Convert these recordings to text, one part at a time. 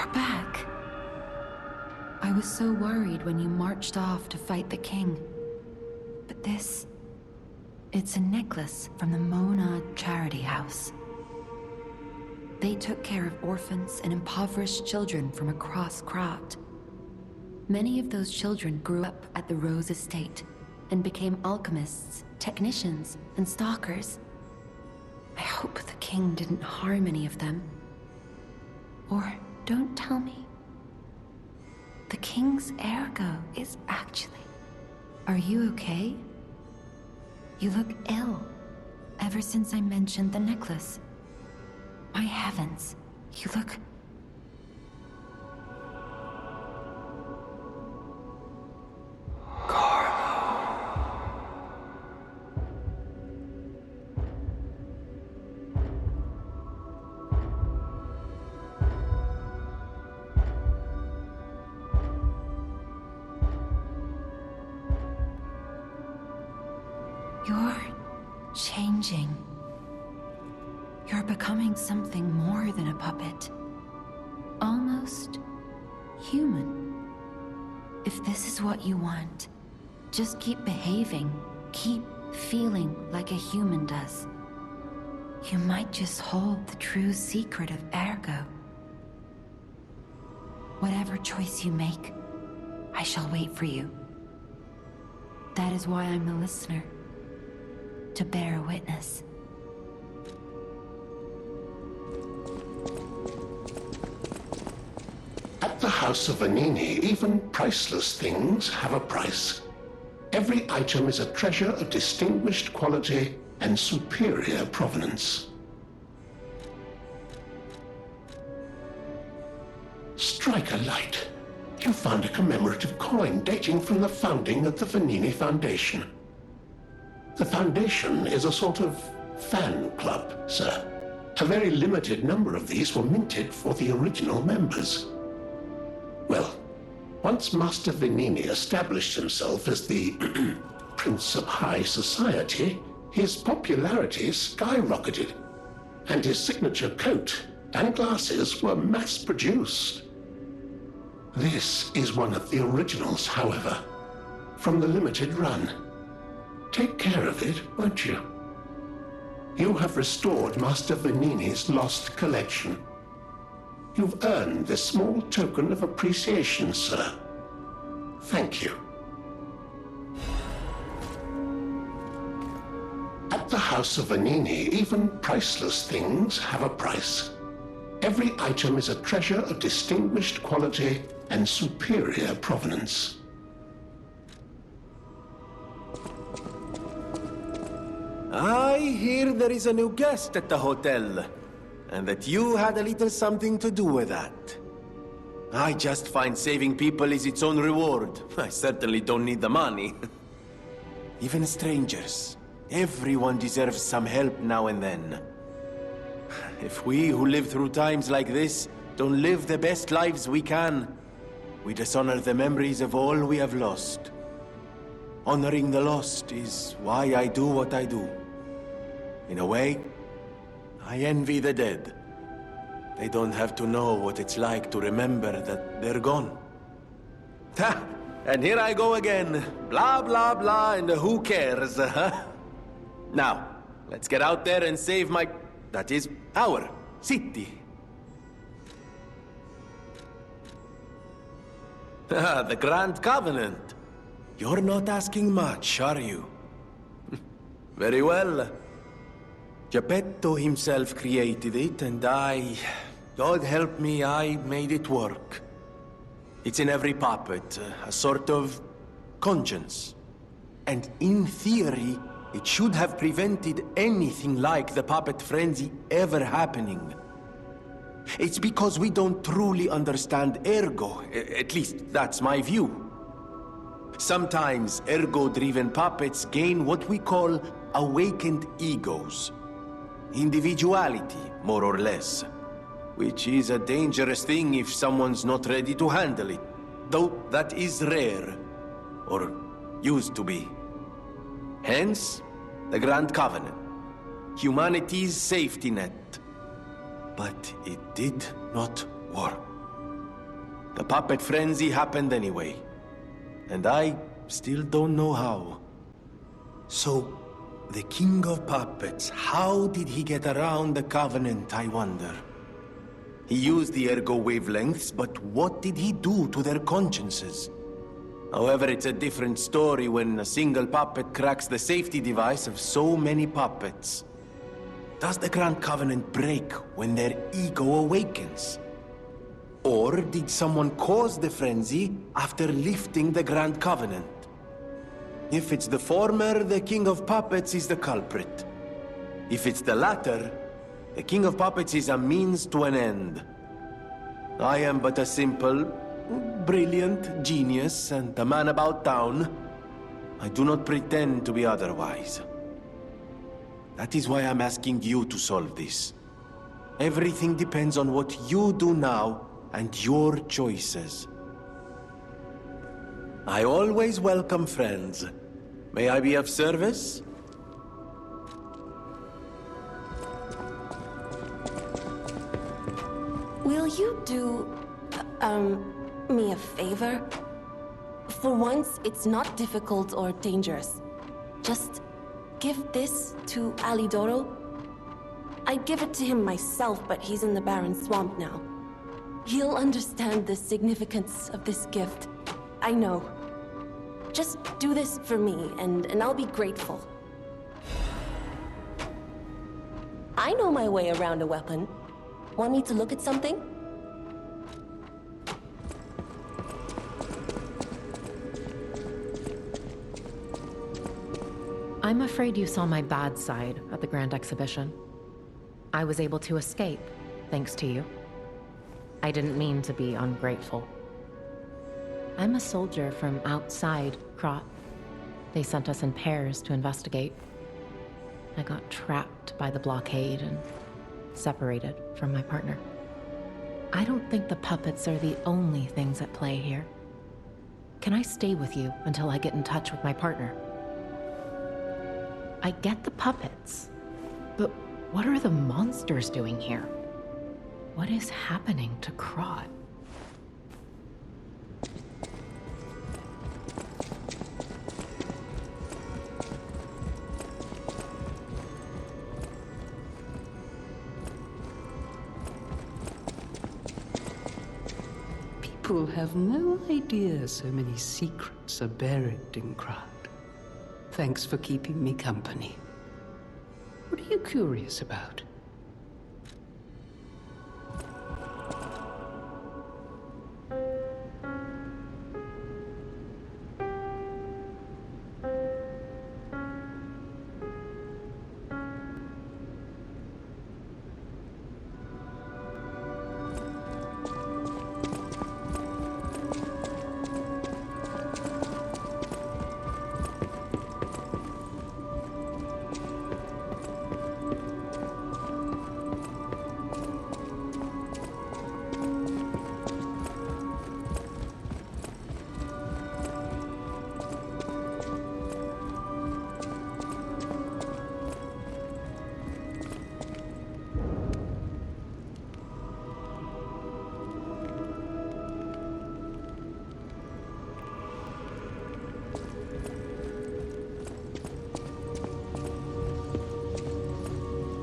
You're back. I was so worried when you marched off to fight the king. But this... it's a necklace from the Mona Charity House. They took care of orphans and impoverished children from across Krat. Many of those children grew up at the Rose Estate and became alchemists, technicians, and stalkers. I hope the king didn't harm any of them. Or don't tell me. The king's ergo is actually... Are you okay? You look ill, ever since I mentioned the necklace. My heavens, you look... You're changing. You're becoming something more than a puppet. Almost human. If this is what you want, just keep behaving. Keep feeling like a human does. You might just hold the true secret of ergo. Whatever choice you make, I shall wait for you. That is why I'm the listener. To bear witness. At the House of Vanini, even priceless things have a price. Every item is a treasure of distinguished quality and superior provenance. Strike a light. You found a commemorative coin dating from the founding of the Vanini Foundation. The Foundation is a sort of fan club, sir. A very limited number of these were minted for the original members. Well, once Master Vanini established himself as the Prince of High Society, his popularity skyrocketed, and his signature coat and glasses were mass-produced. This is one of the originals, however, from the limited run. Take care of it, won't you? You have restored Master Vanini's lost collection. You've earned this small token of appreciation, sir. Thank you. At the House of Vanini, even priceless things have a price. Every item is a treasure of distinguished quality and superior provenance. I hear there is a new guest at the hotel, and that you had a little something to do with that. I just find saving people is its own reward. I certainly don't need the money. Even strangers. Everyone deserves some help now and then. If we who live through times like this don't live the best lives we can, we dishonor the memories of all we have lost. Honoring the lost is why I do what I do. In a way, I envy the dead. They don't have to know what it's like to remember that they're gone. Ha! And here I go again. Blah, blah, blah, and who cares, huh? Now, let's get out there and save my... that is, our city. The Grand Covenant. You're not asking much, are you? Very well. Geppetto himself created it, and God help me, I made it work. It's in every puppet, a sort of conscience. And in theory, it should have prevented anything like the puppet frenzy ever happening. It's because we don't truly understand ergo, at least that's my view. Sometimes ergo-driven puppets gain what we call awakened egos. Individuality, more or less. Which is a dangerous thing if someone's not ready to handle it. Though that is rare. Or used to be. Hence, the Grand Covenant. Humanity's safety net. But it did not work. The puppet frenzy happened anyway. And I still don't know how. So, the King of Puppets, how did he get around the Covenant, I wonder? He used the ergo wavelengths, but what did he do to their consciences? However, it's a different story when a single puppet cracks the safety device of so many puppets. Does the Grand Covenant break when their ego awakens? Or did someone cause the frenzy after lifting the Grand Covenant? If it's the former, the King of Puppets is the culprit. If it's the latter, the King of Puppets is a means to an end. I am but a simple, brilliant genius and a man about town. I do not pretend to be otherwise. That is why I'm asking you to solve this. Everything depends on what you do now and your choices. I always welcome friends. May I be of service? Will you do, me a favor? For once, it's not difficult or dangerous. Just give this to Alidoro. I'd give it to him myself, but he's in the Barren Swamp now. He'll understand the significance of this gift. I know. Just do this for me, and I'll be grateful. I know my way around a weapon. Want me to look at something? I'm afraid you saw my bad side at the Grand Exhibition. I was able to escape, thanks to you. I didn't mean to be ungrateful. I'm a soldier from outside Krat. They sent us in pairs to investigate. I got trapped by the blockade and separated from my partner. I don't think the puppets are the only things at play here. Can I stay with you until I get in touch with my partner? I get the puppets, but what are the monsters doing here? What is happening to Krat? People have no idea so many secrets are buried in Krat. Thanks for keeping me company. What are you curious about?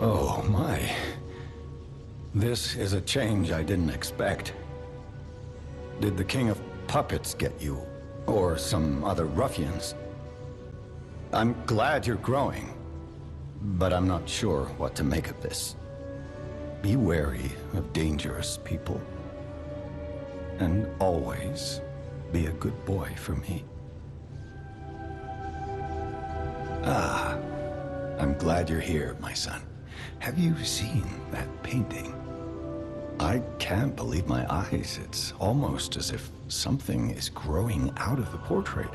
Oh, my. This is a change I didn't expect. Did the King of Puppets get you? Or some other ruffians? I'm glad you're growing, but I'm not sure what to make of this. Be wary of dangerous people. And always be a good boy for me. Ah, I'm glad you're here, my son. Have you seen that painting? I can't believe my eyes. It's almost as if something is growing out of the portrait.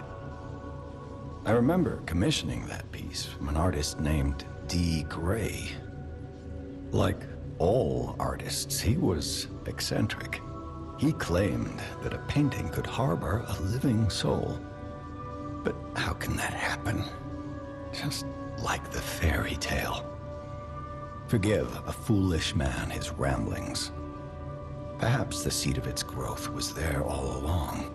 I remember commissioning that piece from an artist named D. Gray. Like all artists, he was eccentric. He claimed that a painting could harbor a living soul. But how can that happen? Just like the fairy tale. Forgive a foolish man his ramblings. Perhaps the seed of its growth was there all along.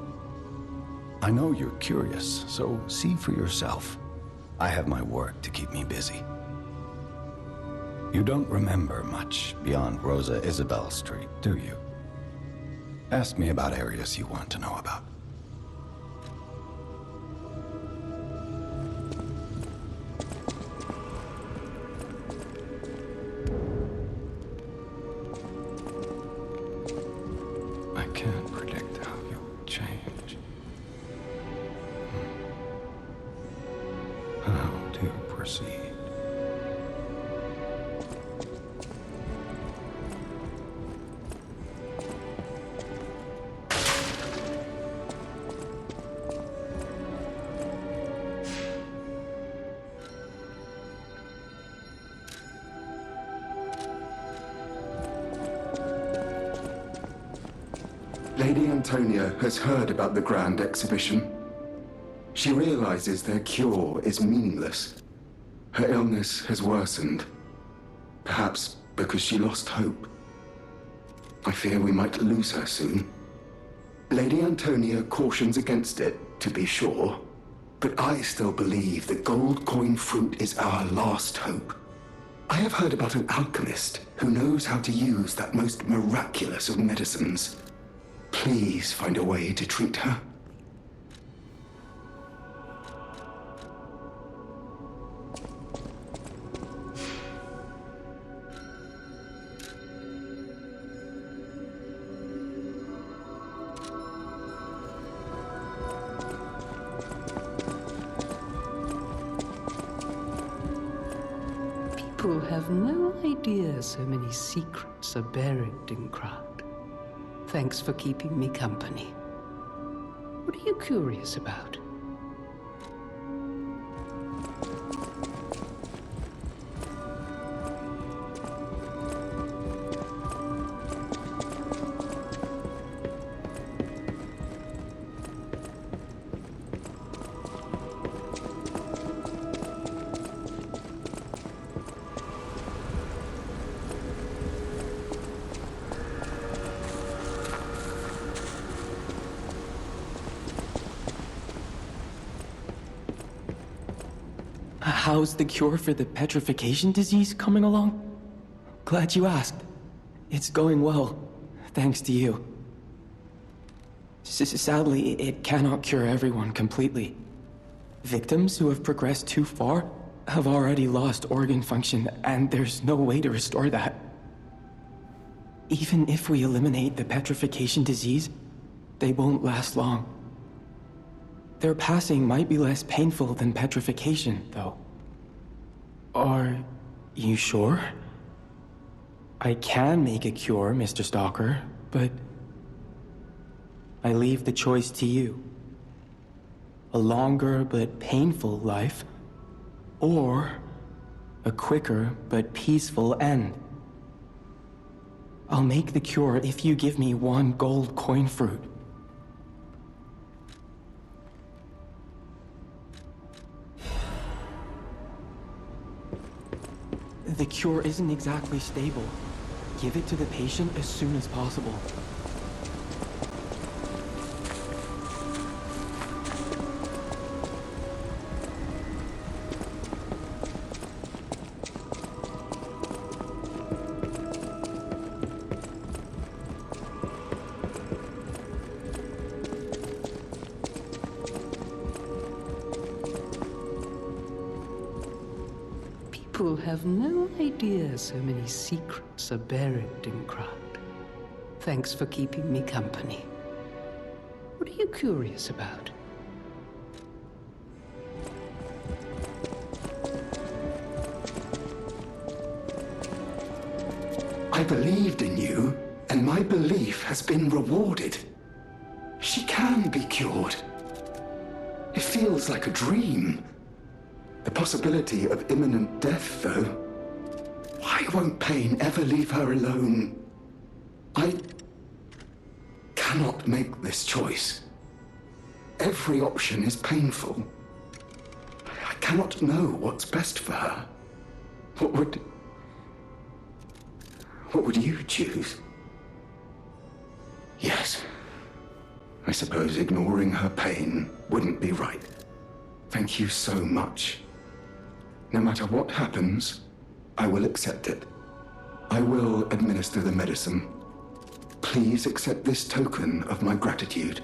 I know you're curious, so see for yourself. I have my work to keep me busy. You don't remember much beyond Rosa Isabel Street, do you? Ask me about areas you want to know about. I can't predict how you'll change. How to proceed. Lady Antonia has heard about the Grand Exhibition. She realizes their cure is meaningless. Her illness has worsened. Perhaps because she lost hope. I fear we might lose her soon. Lady Antonia cautions against it, to be sure. But I still believe the gold coin fruit is our last hope. I have heard about an alchemist who knows how to use that most miraculous of medicines. Please find a way to treat her. People have no idea so many secrets are buried in Krat. Thanks for keeping me company. What are you curious about? How's the cure for the petrification disease coming along? Glad you asked. It's going well, thanks to you. Sadly, it cannot cure everyone completely. Victims who have progressed too far have already lost organ function, and there's no way to restore that. Even if we eliminate the petrification disease, they won't last long. Their passing might be less painful than petrification, though. Are you sure? I can make a cure, Mr. Stalker, but I leave the choice to you. A longer but painful life, or a quicker but peaceful end. I'll make the cure if you give me one gold coin fruit. The cure isn't exactly stable. Give it to the patient as soon as possible. People have no idea so many secrets are buried in Krat. Thanks for keeping me company. What are you curious about? I believed in you, and my belief has been rewarded. She can be cured. It feels like a dream. The possibility of imminent death, though. Why won't pain ever leave her alone? I cannot make this choice. Every option is painful. I cannot know what's best for her. What would you choose? I suppose ignoring her pain wouldn't be right. Thank you so much. No matter what happens, I will accept it. I will administer the medicine. Please accept this token of my gratitude.